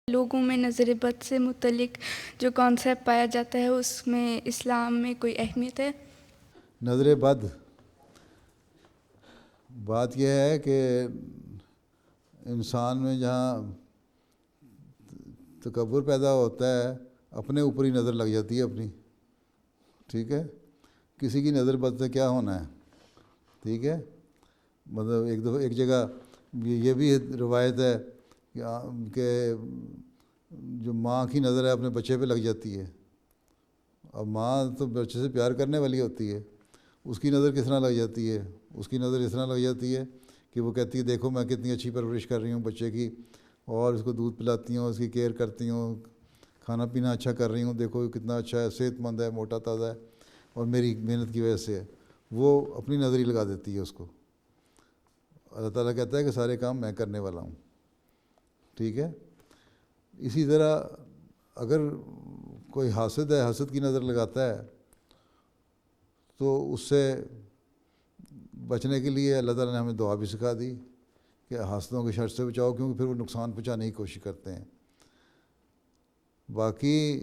لوگوں میں نظر بد سے متعلق جو کانسیپٹ پایا جاتا ہے اس میں اسلام میں کوئی اہمیت ہے؟ نظر بد، بات یہ ہے کہ انسان میں جہاں تکبر پیدا ہوتا ہے اپنے اوپر ہی نظر لگ جاتی ہے اپنی، ٹھیک ہے، کسی کی نظر بد سے کیا ہونا ہے، ٹھیک ہے، مطلب ایک دفعہ ایک جگہ یہ بھی روایت ہے کہ جو ماں کی نظر ہے اپنے بچے پہ لگ جاتی ہے، اب ماں تو بچے سے پیار کرنے والی ہوتی ہے، اس کی نظر کس طرح لگ جاتی ہے، اس کی نظر اس طرح لگ جاتی ہے کہ وہ کہتی ہے دیکھو میں کتنی اچھی پرورش کر رہی ہوں بچے کی، اور اس کو دودھ پلاتی ہوں، اس کی کیئر کرتی ہوں، کھانا پینا اچھا کر رہی ہوں، دیکھو کتنا اچھا ہے، صحت مند ہے، موٹا تازہ ہے، اور میری محنت کی وجہ سے ہے، وہ اپنی نظر ہی لگا دیتی ہے اس کو۔ اللہ تعالیٰ کہتا ہے کہ سارے کام میں کرنے والا ہوں، ٹھیک ہے۔ اسی طرح اگر کوئی حاسد ہے، حسد کی نظر لگاتا ہے تو اس سے بچنے کے لیے اللہ تعالیٰ نے ہمیں دعا بھی سکھا دی کہ حاسدوں کے شر سے بچاؤ، کیونکہ پھر وہ نقصان پہنچانے کی کوشش کرتے ہیں۔ باقی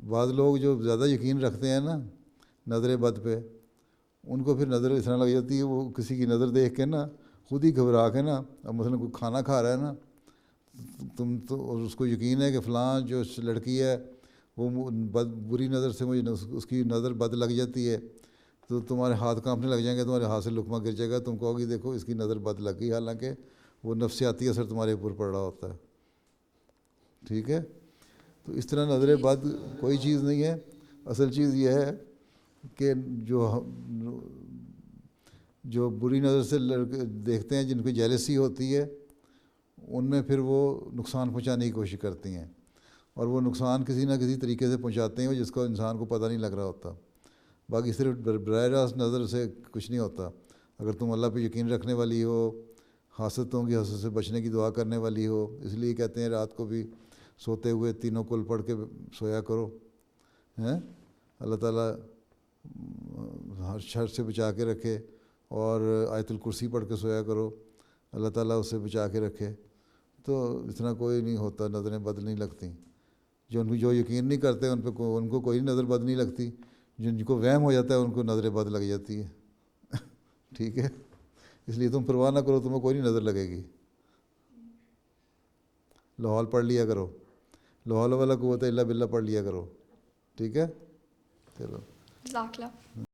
بعض لوگ جو زیادہ یقین رکھتے ہیں نا نظر بد پہ، ان کو پھر نظر اس طرح لگ جاتی ہے، وہ کسی کی نظر دیکھ کے نا خود ہی گھبرا کے نا، اب مثلا کوئی کھانا کھا رہا ہے نا، تم تو اور اس کو یقین ہے کہ فلاں جو لڑکی ہے وہ بری نظر سے مجھے اس کی نظر بد لگ جاتی ہے، تو تمہارے ہاتھ کانپنے لگ جائیں گے، تمہارے ہاتھ سے لقمہ گر جائے گا، تم کہو گی دیکھو اس کی نظر بد لگ گئی، حالانکہ وہ نفسیاتی اثر تمہارے اوپر پڑ رہا ہوتا ہے، ٹھیک ہے۔ تو اس طرح نظر بد کوئی چیز نہیں ہے، اصل چیز یہ ہے کہ جو بری نظر سے دیکھتے ہیں، جن کو جیلسی ہوتی ہے، ان میں پھر وہ نقصان پہنچانے کی کوشش کرتی ہیں، اور وہ نقصان کسی نہ کسی طریقے سے پہنچاتے ہیں جس کو انسان کو پتہ نہیں لگ رہا ہوتا۔ باقی صرف براہ راست نظر سے کچھ نہیں ہوتا، اگر تم اللہ پہ یقین رکھنے والی ہو، حاسدوں کی حسد سے بچنے کی دعا کرنے والی ہو، اس لیے کہتے ہیں رات کو بھی سوتے ہوئے تینوں کل پڑھ کے سویا کرو، ہیں، اللہ تعالیٰ ہر شر سے بچا کے رکھے، اور آیت الکرسی پڑھ کے سویا کرو، اللہ تعالیٰ اس سے بچا کے رکھے، تو اتنا کوئی نہیں ہوتا، نظریں بد نہیں لگتی۔ جو یقین نہیں کرتے ان کو کوئی نظر بد نہیں لگتی، جن کو وہم ہو جاتا ہے ان کو نظر بد لگ جاتی ہے، ٹھیک ہے۔ اس لیے تم پرواہ نہ کرو، تمہیں کوئی نہیں نظر لگے گی، لاحول پڑھ لیا کرو، لا حول ولا قوت الا باللہ پڑھ لیا کرو، ٹھیک ہے، چلو۔ جزاک اللہ۔